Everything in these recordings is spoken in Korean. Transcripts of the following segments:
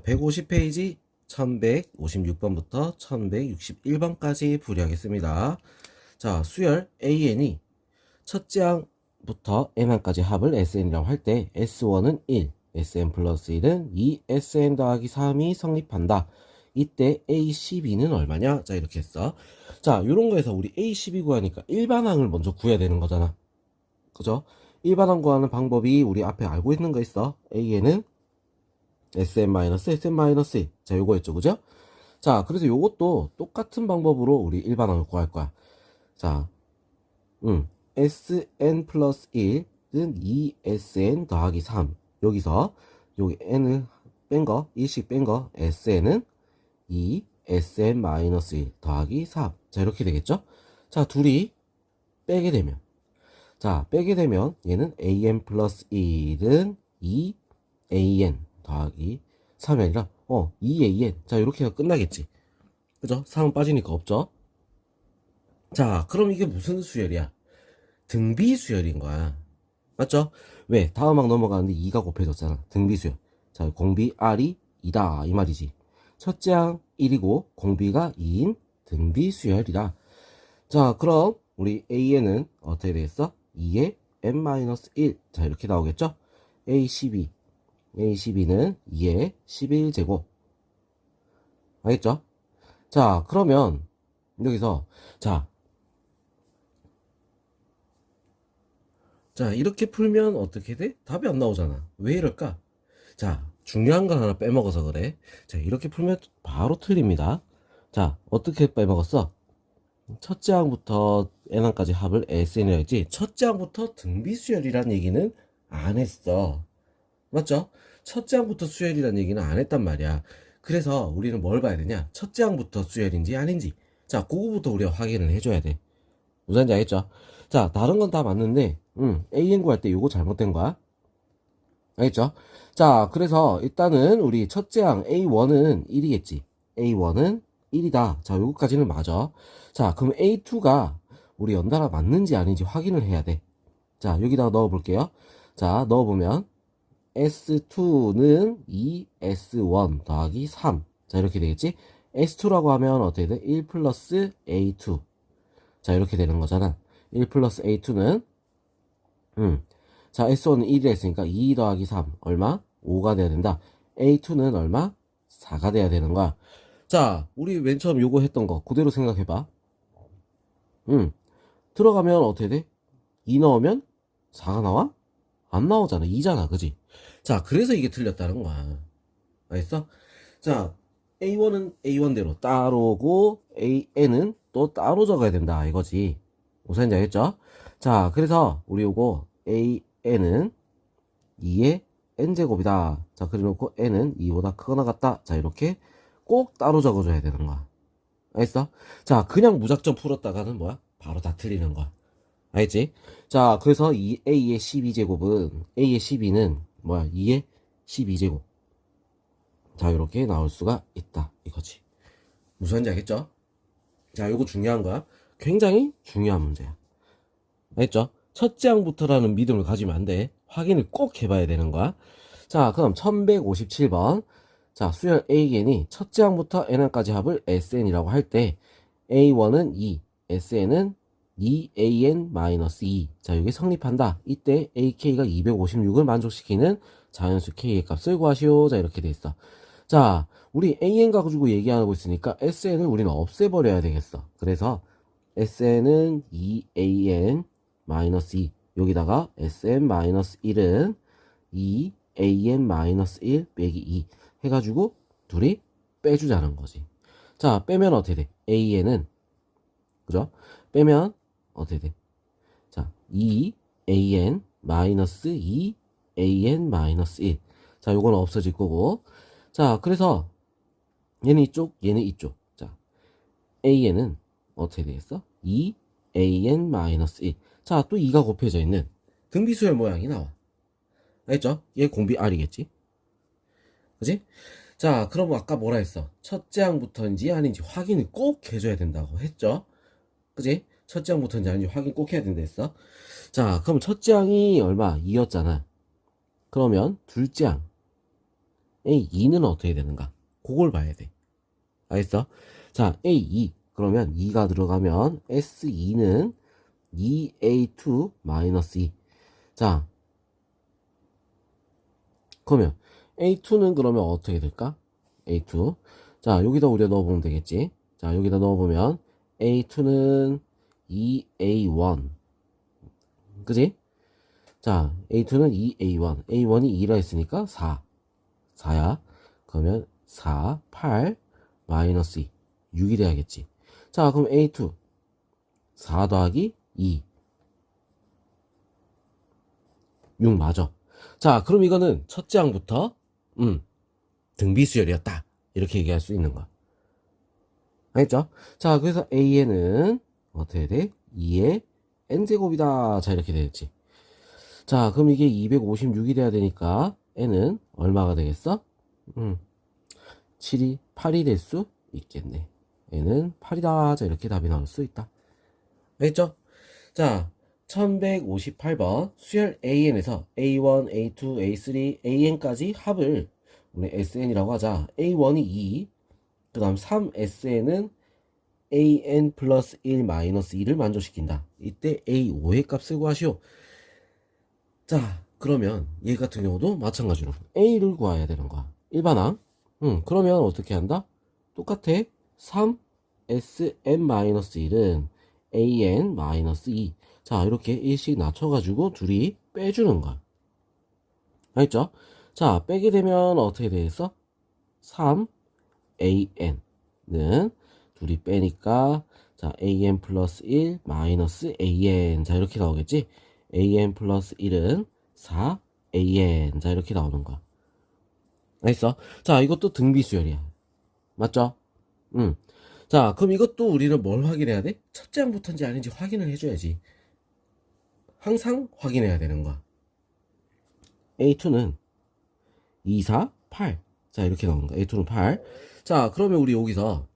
150페이지 1156번부터 1161번까지 풀이하겠습니다. 자, 수열 AN이 첫째 항부터 n항까지 합을 SN이라고 할 때 S1은 1, SN 플러스 1은 2, SN 더하기 3이 성립한다. 이때 A12는 얼마냐? 자, 이렇게 했어. 자, 요런 거에서 우리 A12 구하니까 일반항을 먼저 구해야 되는 거잖아. 그죠? 일반항 구하는 방법이 우리 앞에 알고 있는 거 있어. AN은 SM-SM-1. 자, 요거였죠. 그죠? 자, 그래서 요것도 똑같은 방법으로 우리 일반항을 구할 거야. 자, SN 플러스 1은 2SN 더하기 3. 여기서, 여기 N을 뺀 거, 1씩 뺀 거, SN은 2SN-1 더하기 3. 자, 이렇게 되겠죠? 자, 둘이 빼게 되면. 자, 빼게 되면 얘는 AN 플러스 1은 2AN 더하기 3이 아니라 2AN. 자, 이렇게 해서 끝나겠지. 그죠? 3은 빠지니까 없죠. 자, 그럼 이게 무슨 수열이야? 등비 수열인 거야. 맞죠? 왜? 다음 항 넘어가는데 2가 곱해졌잖아. 등비 수열. 자, 공비 R이 2다 이 말이지. 첫째 항 1이고 공비가 2인 등비 수열이다. 자, 그럼 우리 AN은 어떻게 되겠어? 2의 n-1. 자, 이렇게 나오겠죠? A12는 2의 11제곱. 알겠죠? 자, 그러면 여기서 자, 이렇게 풀면 어떻게 돼? 답이 안 나오잖아. 왜 이럴까? 자, 중요한 거 하나 빼먹어서 그래. 자, 이렇게 풀면 바로 틀립니다. 자, 어떻게 빼먹었어? 첫째 항부터 n항까지 합을 SN이라 했지. 첫째 항부터 등비수열이라는 얘기는 안 했어. 맞죠? 첫째 항부터 수열이라는 얘기는 안 했단 말이야. 그래서 우리는 뭘 봐야 되냐? 첫째 항부터 수열인지 아닌지. 자, 그거부터 우리가 확인을 해줘야 돼. 무슨 말인지 알겠죠? 자, 다른 건 다 맞는데 AN 구할 때 요거 잘못된 거야. 알겠죠? 자, 그래서 일단은 우리 첫째 항 A1은 1이겠지. A1은 1이다. 자, 요거까지는 맞아. 자, 그럼 A2가 우리 연달아 맞는지 아닌지 확인을 해야 돼. 자, 여기다가 넣어볼게요. 자, 넣어보면 S2는 2S1 더하기 3. 자, 이렇게 되겠지? S2라고 하면 어떻게 돼? 1 플러스 A2. 자, 이렇게 되는 거잖아. 1 플러스 A2는, 자, S1은 1이라 했으니까 2 더하기 3. 얼마? 5가 돼야 된다. A2는 얼마? 4가 돼야 되는 거야. 자, 우리 맨 처음 요거 했던 거 그대로 생각해봐. 들어가면 어떻게 돼? 2 넣으면 4가 나와? 안 나오잖아. 2잖아. 그지? 자, 그래서 이게 틀렸다는 거야. 알겠어? 자, A1은 A1대로 따로고 AN은 또 따로 적어야 된다. 이거지. 무슨 말인지 알겠죠? 자, 그래서 우리 요거 AN은 2의 n제곱이다. 자, 그래놓고 n은 2보다 크거나 같다. 자, 이렇게 꼭 따로 적어줘야 되는 거야. 알겠어? 자, 그냥 무작정 풀었다가는 뭐야? 바로 다 틀리는 거야. 알겠지? 자, 그래서 이 A의 12제곱은, A의 12는 뭐야? 2의 12제곱. 자, 이렇게 나올 수가 있다. 이거지. 무슨 말인지 알겠죠? 자, 요거 중요한 거야. 굉장히 중요한 문제야. 알겠죠? 첫째 항부터라는 믿음을 가지면 안 돼. 확인을 꼭 해봐야 되는 거야. 자, 그럼 1157번. 자, 수열 AN이 첫째 항부터 n항까지 합을 SN이라고 할 때 A1은 2, SN은 2AN-2. 자, 이게 성립한다. 이때 AK가 256을 만족시키는 자연수 K의 값을 구하시오. 자, 이렇게 돼 있어. 자, 우리 AN 가지고 얘기하고 있으니까 SN을 우리는 없애버려야 되겠어. 그래서 SN은 2AN-2. 여기다가 SN-1은 2AN-1 빼기 2 해가지고 둘이 빼주자는 거지. 자, 빼면 어떻게 돼? AN은, 그죠? 빼면 어떻게 돼? 자, 2AN-2AN-1. 자, 요건 없어질 거고. 자, 그래서 얘는 이쪽, 얘는 이쪽. 자, AN은 어떻게 되겠어? 2AN-1. 자, 또 2가 곱해져 있는 등비수열 모양이 나와. 알겠죠? 얘 공비 R이겠지? 그지? 자, 그럼 아까 뭐라 했어? 첫째 항부터인지 아닌지 확인을 꼭 해줘야 된다고 했죠? 그지? 첫째 항부터인지 아닌지 확인 꼭 해야 된다 했어? 자, 그럼 첫째 항이 얼마? 2였잖아. 그러면 둘째 항. A2는 어떻게 되는가? 그걸 봐야 돼. 알겠어? 자, A2. 그러면 2가 들어가면 S2는 2A2 마이너스 2. 자, 그러면 A2는 그러면 어떻게 될까? A2. 자, 여기다 우리가 넣어보면 되겠지? 자, 여기다 넣어보면 A2는 2A1. 그지? 자, A2는 2A1. A1이 2라 했으니까 4. 4야. 그러면 4, 8, 마이너스 2. 6이 돼야겠지. 자, 그럼 A2. 4 더하기 2. 6 맞아. 자, 그럼 이거는 첫째 항부터, 등비수열이었다. 이렇게 얘기할 수 있는 거야. 알겠죠? 자, 그래서 A에는 어떻게 돼? 2의 n제곱이다. 자, 이렇게 되겠지. 자, 그럼 이게 256이 돼야 되니까 n은 얼마가 되겠어? 7이 8이 될 수 있겠네. n은 8이다. 자, 이렇게 답이 나올 수 있다. 알겠죠? 자, 1158번 수열 AN에서 A1, A2, A3, AN까지 합을 우리 SN이라고 하자. A1이 2, 그 다음 3SN은 AN 플러스 1 마이너스 2를 만족시킨다. 이때 A5의 값을 구하시오. 자, 그러면 얘 같은 경우도 마찬가지로 A를 구해야 되는 거야. 일반항. 그러면 어떻게 한다? 똑같아. 3SN-1은 AN-2. 자, 이렇게 1씩 낮춰가지고 둘이 빼주는 거야. 알겠죠? 자, 빼게 되면 어떻게 되겠어? 3AN은 둘이 빼니까 자, AN 플러스 1 마이너스 AN. 자, 이렇게 나오겠지? AN 플러스 1은 4AN. 자, 이렇게 나오는 거야. 알겠어? 자, 이것도 등비수열이야. 맞죠? 자, 그럼 이것도 우리는 뭘 확인해야 돼? 첫째 항부터인지 아닌지 확인을 해줘야지. 항상 확인해야 되는 거야. A2는 2, 4, 8. 자, 이렇게 나오는 거야. A2는 8. 자, 그러면 우리 여기서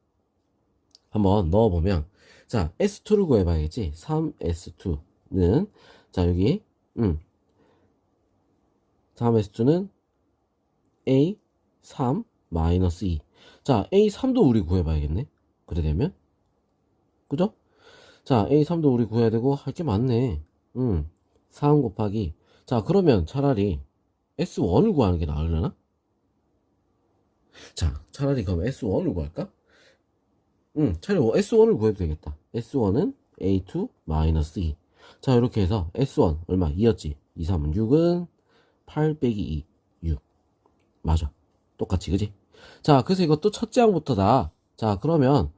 한번 넣어보면, 자, S2를 구해봐야겠지? 3S2는, 자, 여기, 3S2는 A3 마이너스 2. 자, A3도 우리 구해봐야겠네? 그래 되면? 그죠? 자, A3도 우리 구해야 되고, 할 게 많네. 3 곱하기. 자, 그러면 차라리 S1을 구하는 게 나으려나? 자, 차라리 그럼 S1을 구할까? 차라리 S1을 구해도 되겠다. S1은 A2 마이너스 2. 자, 이렇게 해서 S1 얼마? 2였지. 2, 3은 6은 8 빼기 2, 6. 맞아. 똑같이, 그지? 자, 그래서 이것도 첫째 항부터다. 자, 그러면,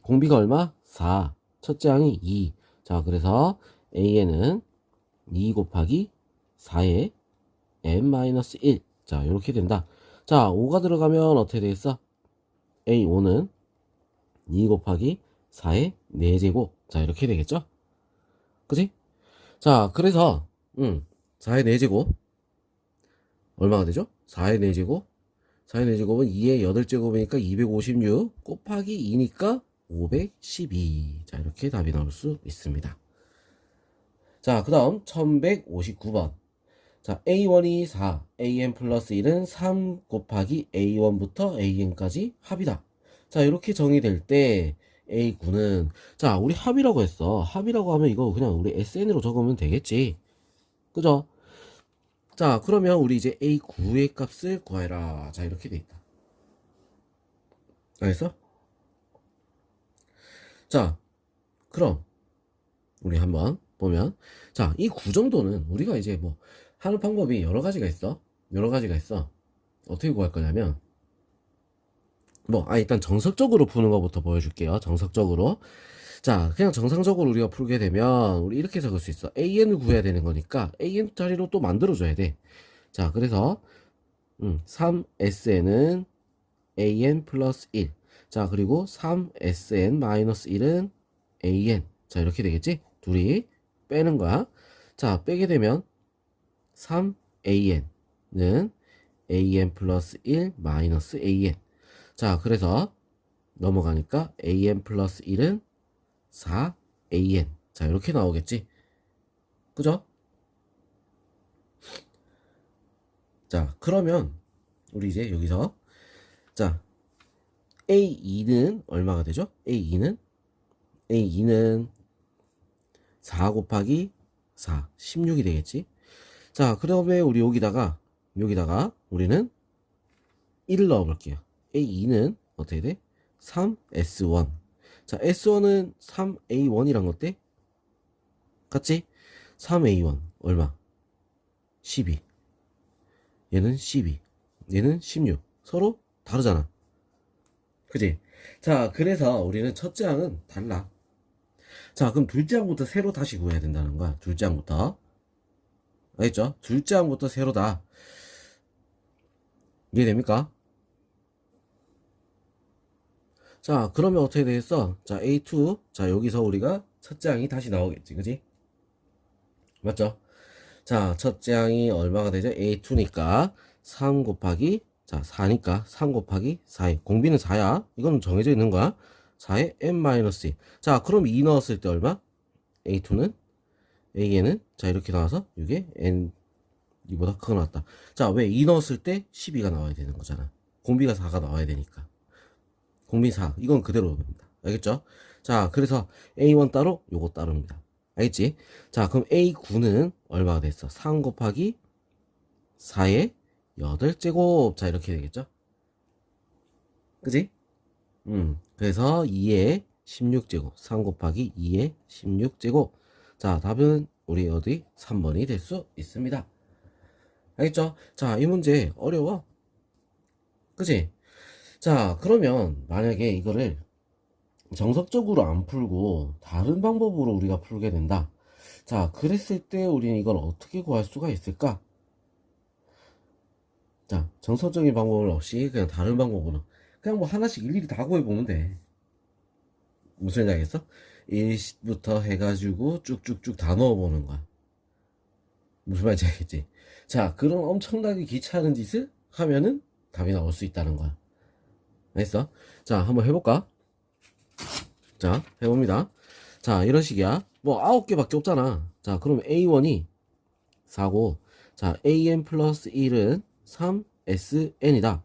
공비가 얼마? 4. 첫째 항이 2. 자, 그래서 A에는 2 곱하기 4의 n-1. 자, 이렇게 된다. 자, 5가 들어가면 어떻게 되겠어? A5는 2 곱하기 4의 4제곱. 자, 이렇게 되겠죠? 그지? 자, 그래서 4의 4제곱 얼마가 되죠? 4의 4제곱 4의 4제곱은 2의 8제곱이니까 256 곱하기 2니까 512. 자, 이렇게 답이 나올 수 있습니다. 자, 그 다음 1159번. 자, A1이 4, AN 플러스 1은 3 곱하기 A1부터 AN까지 합이다. 자, 이렇게 정의될 때 A9는, 자, 우리 합이라고 했어. 합이라고 하면 이거 그냥 우리 SN으로 적으면 되겠지. 그죠? 자, 그러면 우리 이제 A9의 값을 구해라. 자, 이렇게 돼 있다. 알겠어? 자, 그럼 우리 한번 보면, 자, 이 9 정도는 우리가 이제 뭐 하는 방법이 여러 가지가 있어. 어떻게 구할 거냐면, 일단 정석적으로 푸는 것부터 보여줄게요. 정석적으로. 자, 그냥 정상적으로 우리가 풀게 되면, 우리 이렇게 적을 수 있어. AN을 구해야 되는 거니까, AN 자리로 또 만들어줘야 돼. 자, 그래서, 3SN은 AN 플러스 1. 자, 그리고 3SN 마이너스 1은 AN. 자, 이렇게 되겠지? 둘이 빼는 거야. 자, 빼게 되면, 3AN은 AN 플러스 1 마이너스 AN. 자, 그래서 넘어가니까 AN 플러스 1은 4AN. 자, 이렇게 나오겠지? 그죠? 자, 그러면 우리 이제 여기서 자 A2는 얼마가 되죠? A2는 4 곱하기 4 16이 되겠지. 자 그러면 우리 여기다가 우리는 1을 넣어 볼게요. A2는 어떻게 돼? 3S1. 자 S1은 3A1이란 것대 같지? 3A1 얼마? 12. 얘는 12. 얘는 16. 서로 다르잖아. 그지? 자, 그래서 우리는 첫째 항은 달라. 자, 그럼 둘째 항부터 새로 다시 구해야 된다는 거야. 둘째 항부터. 알겠죠? 둘째 항부터 새로다. 이해됩니까? 자, 그러면 어떻게 되겠어? 자, A2. 자, 여기서 우리가 첫째 항이 다시 나오겠지. 그지? 맞죠? 자, 첫째 항이 얼마가 되죠? A2니까 3 곱하기 자 4니까 3 곱하기 4에 공비는 4야. 이건 정해져 있는 거야. 4에 n-2. 자 그럼 2 넣었을 때 얼마? A2는 A에는 자 이렇게 나와서 이게 n 이보다 크게 나왔다. 자 왜 2 넣었을 때 12가 나와야 되는 거잖아. 공비가 4가 나와야 되니까. 공비 4 이건 그대로입니다. 알겠죠? 자 그래서 A1 따로 요거 따로입니다. 알겠지? 자 그럼 A9는 얼마가 됐어? 3 곱하기 4의 8제곱. 자 이렇게 되겠죠? 그지? 그래서 2의 16제곱 3 곱하기 2의 16제곱. 자 답은 우리 어디 3번이 될 수 있습니다. 알겠죠? 자 이 문제 어려워. 그지? 자 그러면 만약에 이거를 정석적으로 안 풀고 다른 방법으로 우리가 풀게 된다. 자 그랬을 때 우리는 이걸 어떻게 구할 수가 있을까? 자 정석적인 방법은 없이 그냥 다른 방법으로 그냥 뭐 하나씩 일일이 다 구해보면 돼. 무슨 얘기 알겠어? 1부터 해가지고 쭉쭉쭉 다 넣어보는 거야. 무슨 말인지 알겠지? 자 그런 엄청나게 귀찮은 짓을 하면은 답이 나올 수 있다는 거야. 알겠어? 자 한번 해볼까? 자 해봅니다. 자 이런 식이야. 뭐 9개밖에 없잖아. 자 그럼 A1이 4고 자 AN 플러스 1은 3SN이다.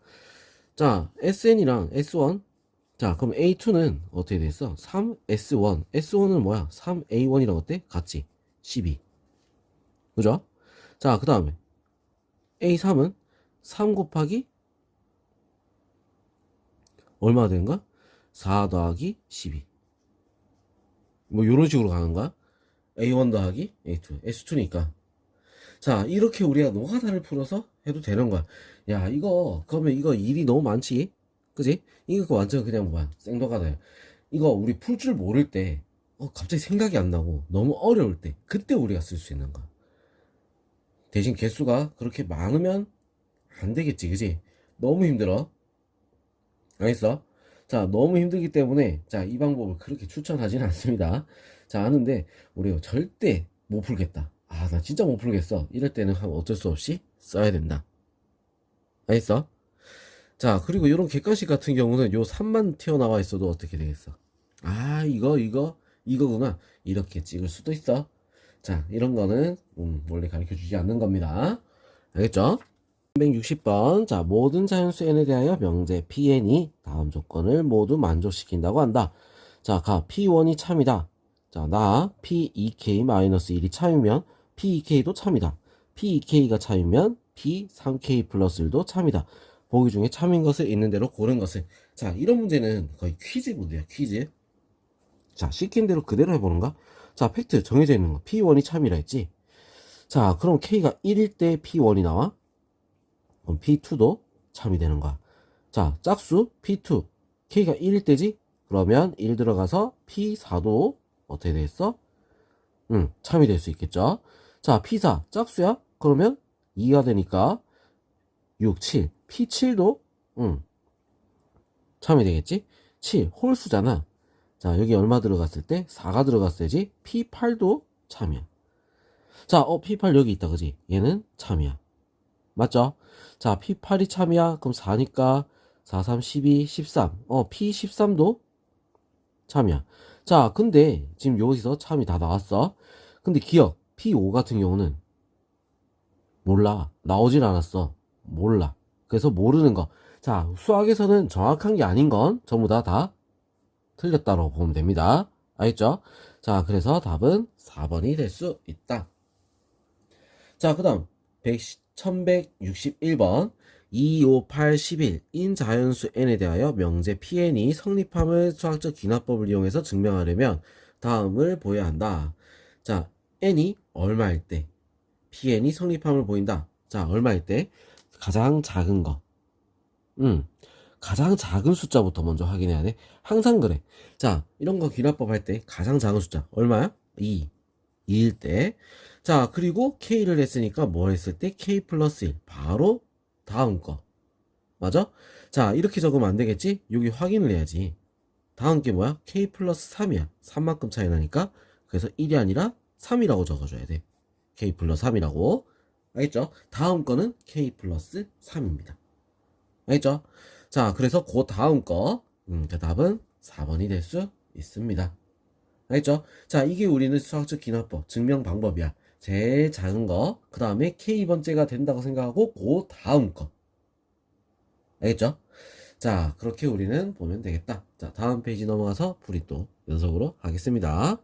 자 SN이랑 S1 자 그럼 A2는 어떻게 됐어? 3S1 S1은 뭐야? 3A1이랑 어때? 같지? 12 그죠? 자 그 다음에 A3은 3 곱하기 얼마나 되는가? 4 더하기 12 뭐 요런 식으로 가는 거야. A1 더하기 A2 S2니까 자 이렇게 우리가 노가다를 풀어서 해도 되는 거야. 야 이거 그러면 이거 일이 너무 많지 그지? 이거 완전 그냥 뭐야 생노가다야. 이거 우리 풀 줄 모를 때 갑자기 생각이 안 나고 너무 어려울 때 그때 우리가 쓸 수 있는 거야. 대신 개수가 그렇게 많으면 안 되겠지 그지? 너무 힘들어. 알겠어? 자 너무 힘들기 때문에 자 이 방법을 그렇게 추천하지는 않습니다. 자 아는데 우리가 절대 못 풀겠다. 아 나 진짜 못 풀겠어. 이럴 때는 어쩔 수 없이 써야 된다. 알겠어? 자 그리고 이런 객관식 같은 경우는 요 3만 튀어나와 있어도 어떻게 되겠어? 아 이거구나. 이렇게 찍을 수도 있어. 자 이런 거는 원래 가르쳐 주지 않는 겁니다. 알겠죠? 360번 자 모든 자연수 n에 대하여 명제 Pn이 다음 조건을 모두 만족시킨다고 한다. 자 가 P1이 참이다. 자 나 P2K-1이 참이면 P2K도 참이다. P2K가 참이면 P3K 플러스 1도 참이다. 보기 중에 참인 것을 있는 대로 고른 것을. 자 이런 문제는 거의 퀴즈 문제야. 퀴즈. 자 시킨 대로 그대로 해보는가? 자 팩트 정해져 있는 거 P1이 참이라 했지. 자 그럼 K가 1일 때 P1이 나와? 그럼 P2도 참이 되는 거야. 자 짝수 P2 K가 1일 때지? 그러면 1 들어가서 P4도 어떻게 되겠어? 참이 될 수 있겠죠. 자 P4 짝수야? 그러면 2가 되니까 6, 7 P7도 참이 되겠지. 7 홀수잖아. 자 여기 얼마 들어갔을 때 4가 들어갔어야지. P8도 참이야. 자 P8 여기 있다 그지? 얘는 참이야. 맞죠? 자 P8이 참이야. 그럼 4니까 4, 3, 12, 13 P13도 참이야. 자 근데 지금 여기서 참이 다 나왔어. 근데 기억 P5 같은 경우는 몰라. 나오질 않았어. 몰라. 그지? 그래서 모르는 거. 자, 수학에서는 정확한 게 아닌 건 전부 다 틀렸다고 보면 됩니다. 알겠죠? 자, 그래서 답은 4번이 될 수 있다. 자, 그 다음 1161번 2, 5, 8, 11인 자연수 n에 대하여 명제 Pn이 성립함을 수학적 귀납법을 이용해서 증명하려면 다음을 보여야 한다. 자, n이 얼마일 때 Pn이 성립함을 보인다. 자, 얼마일 때? 가장 작은 거. 가장 작은 숫자부터 먼저 확인해야 돼. 항상 그래. 자, 이런 거 귀납법 할 때 가장 작은 숫자 얼마야? 2. 2일 때. 자, 그리고 K를 했으니까 뭐 했을 때? K 플러스 1. 바로 다음 거. 맞아? 자, 이렇게 적으면 안 되겠지? 여기 확인을 해야지. 다음 게 뭐야? K 플러스 3이야. 3만큼 차이 나니까. 그래서 1이 아니라 3이라고 적어줘야 돼. K 플러스 3이라고. 알겠죠? 다음 거는 K 플러스 3입니다. 알겠죠? 자, 그래서 그 다음 거, 그 답은 4번이 될 수 있습니다. 알겠죠? 자, 이게 우리는 수학적 기납법, 증명 방법이야. 제일 작은 거, 그 다음에 K번째가 된다고 생각하고, 그 다음 거. 알겠죠? 자, 그렇게 우리는 보면 되겠다. 자, 다음 페이지 넘어가서 우리 또 연속으로 하겠습니다.